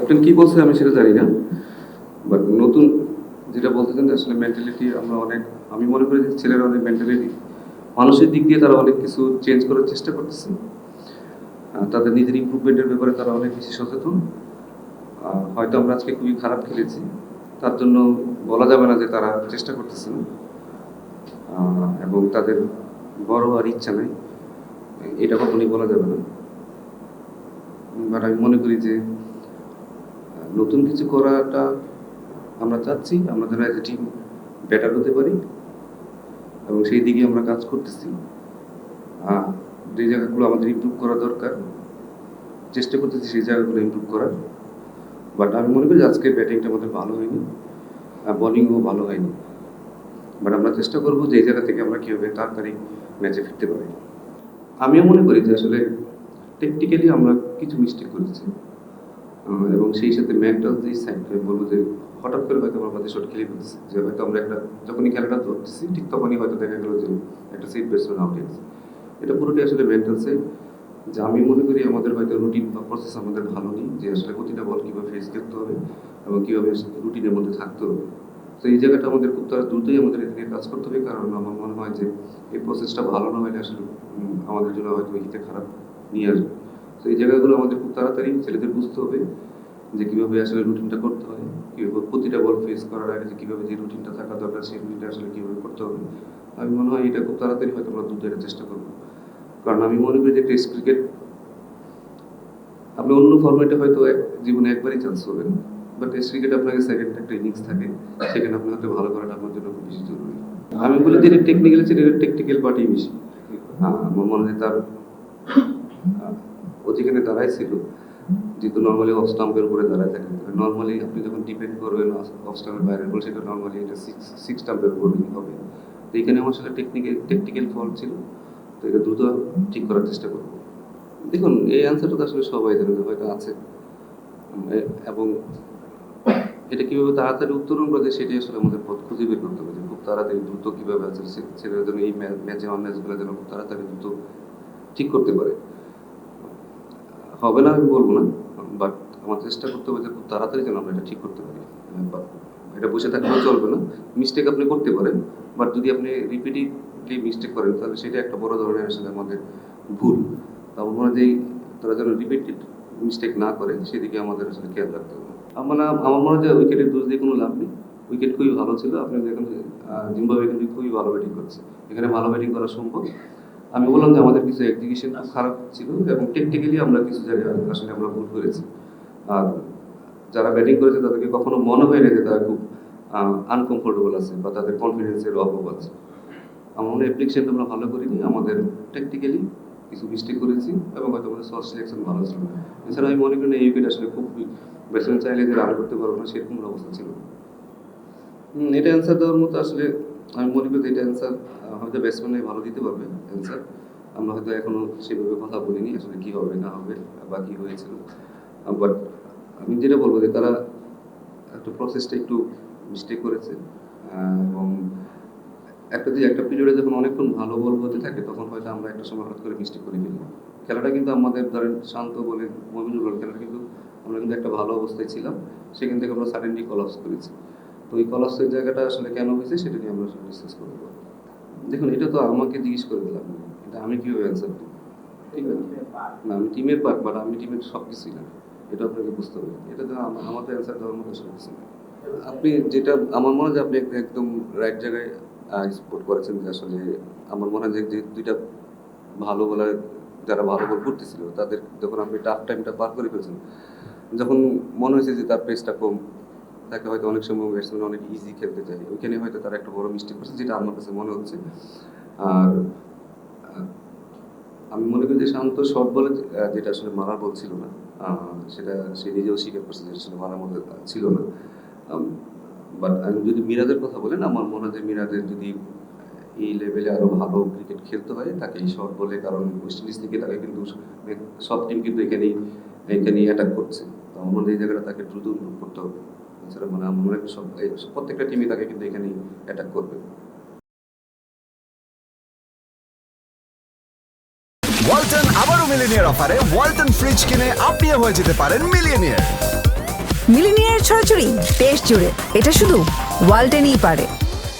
Captain কি বলছে আমি সেটা জানি না, বাট নতুন যেটা বলতেছেন যে আসলে মেন্টালিটি আমরা অনেক, আমি মনে করি যে ছেলেরা অনেক মেন্টালিটি মানুষের দিক দিয়ে তারা অনেক কিছু চেঞ্জ করার চেষ্টা করতেছে। তাদের নিজের ইমপ্রুভমেন্টের ব্যাপারে তারা অনেক বেশি সচেতন। হয়তো আমরা আজকে খুবই খারাপ খেলেছি, তার জন্য বলা যাবে না যে তারা চেষ্টা করতেছে না এবং তাদের বড় হওয়ার ইচ্ছা নেই, এটা কখনই বলা যাবে না। বাট আমি মনে করি যে নতুন কিছু করাটা আমরা চাচ্ছি, আমরা যেন এজ এ টিম বেটার হতে পারি এবং সেই দিকে আমরা কাজ করতেছি। যে জায়গাগুলো আমাদের ইমপ্রুভ করা দরকার চেষ্টা করতেছি সেই জায়গাগুলো ইমপ্রুভ করার। বাট আমি মনে করি আজকে ব্যাটিংটা আমাদের ভালো হয়নি, বোলিংও ভালো হয়নি। বাট আমরা চেষ্টা করবো যে এই জায়গা থেকে আমরা কীভাবে তাড়াতাড়ি ম্যাচে ফিরতে পারি। আমিও মনে করি যে আসলে টেকনিক্যালি আমরা কিছু মিস্টেক করেছি এবং সেই সাথে মেন্টাল যে সাইডটা বলবো যে হঠাৎ করে হয়তো আমরা বাজে শট খেলে ফেলতেছি, যে হয়তো আমরা একটা যখনই খেলাটা ধরতেছি ঠিক তখনই হয়তো দেখা গেলো যে একটা সেট ব্যাটসম্যান আউট হয়েছে। এটা পুরোটাই আসলে মেন্টাল সাইড, যে আমি মনে করি আমাদের হয়তো রুটিন বা প্রসেস আমাদের ভালো নেই, যে আসলে প্রতিটা বল কীভাবে ফেস করতে হবে এবং কীভাবে রুটিনের মধ্যে থাকতে হবে। তো এই জায়গাটা আমাদের খুব তারা দ্রুতই আমাদের এদিকে কাজ করতে হবে, কারণ আমার মনে হয় যে এই প্রসেসটা ভালো না হলে আসলে আমাদের জন্য হয়তো হিতে খারাপ নিয়ে আসবে। তো এই জায়গাগুলো আমাদের খুব তাড়াতাড়ি ছেলেদের বুঝতে হবে যে কীভাবে আসলে রুটিনটা করতে হয়, কীভাবে প্রতিটা বল ফেস করার আগে যে কীভাবে যে রুটিনটা থাকা দরকার সেই রুটিনটা আসলে কীভাবে করতে হবে। আমি মনে হয় এটা খুব তাড়াতাড়ি হয়তো আমরা দ্রুত এটা চেষ্টা করবো, কারণ আমি মনে করি যে টেস্ট ক্রিকেট আপনি অন্য ফর্মেটে হয়তো জীবনে একবারই চান্স পাবেন, বাট টেস্ট ক্রিকেট আপনাকে সেকেন্ড একটা ইনিংস থাকে, সেখানে আপনি হয়তো ভালো করাটা আপনার জন্য খুব বেশি জরুরি। আমি বলি যে এটা টেকনিক্যাল ছিল, এটা টেকনিক্যাল পার্টি বেশি। আমার মনে হয় তার ও যেখানে দাঁড়াই ছিল, যেহেতু নর্মালি অফ স্টাম্পের উপরে দাঁড়ায় থাকে, নর্মালি আপনি যখন ডিপেন্ড করবেন অফ স্টাম্পের বাইরের বল, সেটা নর্মালি এটা সিক্স স্টাম্পের উপরেই হবে। তো এখানে আমার আসলে টেকনিক্যাল ফল্ট ছিল, তো এটা দ্রুত ঠিক করার চেষ্টা করবো। দেখুন এই অ্যান্সারটা তো আসলে সবাই জানে যে হয়তো আছে, এবং এটা কীভাবে তাড়াতাড়ি উত্তরণ করা যায় সেটাই আসলে আমাদের পথ খুঁজে বের করতে হবে, যে খুব তাড়াতাড়ি দ্রুত কীভাবে আছে ছেলেরা যেন এই ম্যাচে ম্যাচগুলো যেন খুব তাড়াতাড়ি দ্রুত ঠিক করতে পারে। হবে না আমি বলবো না, বাট আমার চেষ্টা করতে হবে যে খুব তাড়াতাড়ি যেন আমরা এটা ঠিক করতে পারি। এটা বসে থাকলেও চলবে না, মিস্টেক আপনি করতে পারেন, বাট যদি আপনি রিপিটেডলি মিস্টেক করেন তাহলে সেটা একটা বড় ধরনের আসলে আমাদের ভুল। তো আমার মনে হয় যে তারা যেন রিপিটেড মিস্টেক না করে সেদিকে আমাদের আসলে খেয়াল রাখতে হবে। আমার মনে হয় যে উইকেটের দোষ দিয়ে কোনো লাভ নেই, উইকেট খুবই ভালো ছিল। আপনি দেখেন জিম্বাবুয়ে কিন্তু খুবই ভালো ব্যাটিং করছে, এখানে ভালো ব্যাটিং করা সম্ভব। আমি বললাম যে আমাদের কিছু এক্সিকিউশন খুব খারাপ ছিল এবং টেকনিক্যালি আমরা কিছু জায়গায় আসলে আমরা ভুল করেছি। আর যারা ব্যাটিং করেছে তাদেরকে কখনো মনে হয় না যে তারা খুব আনকমফোর্টেবল আছে বা তাদের কনফিডেন্সের অভাব আছে। আমার মনে হয় অ্যাপ্লিকেশনটা আমরা ভালো করিনি, আমাদের টেকনিক্যালি কিছু মিস্টেক করেছি এবং হয়তো আমাদের শর্ট সিলেকশন ভালো ছিল। এছাড়া আমি মনে করি না এই উইকেট আসলে খুব ব্যাটসম্যান চাইলে যে রান করতে পারবো না সেরকম অবস্থা ছিল। এটা অ্যান্সার দেওয়ার মতো আসলে আমি মনে করি এটা অ্যান্সার হয়তো ব্যাটসম্যানই ভালো দিতে পারবে অ্যান্সার। আমরা হয়তো এখনো সেভাবে কথা বলিনি আসলে কি হবে না হবে বা কি হয়েছিল। বাট আমি যেটা বলবো যে তারা একটা প্রসেসটা একটু মিস্টেক করেছে এবং একটা পিরিয়ডে যখন অনেকক্ষণ ভালো বল হতে থাকে তখন হয়তো আমরা একটা সময় হঠাৎ করে মিস্টেক করে ফেলি। খেলাটা কিন্তু আমাদের ধরেন শান্ত বলে মমিনুল বল খেলাটা কিন্তু আমরা কিন্তু একটা ভালো অবস্থায় ছিলাম, সেখান থেকে আমরা সাডেনলি কলাপস করেছি। তো ওই কলাপসের জায়গাটা আসলে কেন হয়েছে সেটা নিয়ে আমরা ডিসকাস করবো। দেখুন এটা তো আমাকে জিজ্ঞেস করে দিলাম, এটা আমি কীভাবে অ্যান্সার দিই? ঠিক আছে না, আমি টিমের পার্ট, বাট আমি টিমের সব কিছুই না, এটা আপনাকে বুঝতে হবে। এটা তো আমাদের অ্যান্সার দেওয়ার মতো সব কিছু না। আপনি যেটা আমার মনে হয় যে আপনি একদম রাইট জায়গায় স্পট করেছেন, যে আসলে আমার মনে হয় যে দুইটা ভালো বোলার যারা ভালো বল করতেছিল তাদের যখন আপনি টাফ টাইমটা পার করে ফেলছেন, যখন মনে হয়েছে যে তার পেসটা কম, তাকে হয়তো অনেক সময় ব্যাটসম্যান অনেক ইজি খেলতে চায়, ওইখানে হয়তো তারা একটা বড় মিস্টেক করছে যেটা আমার কাছে মনে হচ্ছে। আর আমি মনে করি যে শান্ত শর্ট বলে যেটা আসলে মারার বল ছিল না, সেটা সে নিজেও স্বীকার করছে যে আসলে মারার মধ্যে ছিল না। বাট আমি যদি মিরাজের কথা বলেন, আমার মনে হয় যে মিরাজের যদি এই লেভেলে আরও ভালো ক্রিকেট খেলতে হয় তাকে এই শর্ট বলে, কারণ ওয়েস্ট ইন্ডিজ থেকে তাকে কিন্তু সব টিম কিন্তু এখানেই অ্যাটাক করছে। তো আমার মনে হয় এই জায়গাটা তাকে দ্রুত ইমপ্রুভ করতে হবে। এছাড়া মানে আমার মনে হয় প্রত্যেকটা টিমই তাকে কিন্তু এখানেই অ্যাটাক করবে। ওয়ালটন আবারও মিলিনিয়ার অফারে ওয়ালটন ফ্রিজ কিনে আপনিও হয়ে যেতে পারেন মিলিয়নিয়ার। মিলিনিয়ার ছড়াছড়ি দেশ জুড়ে, এটা শুধু ওয়ালটেনই পারে।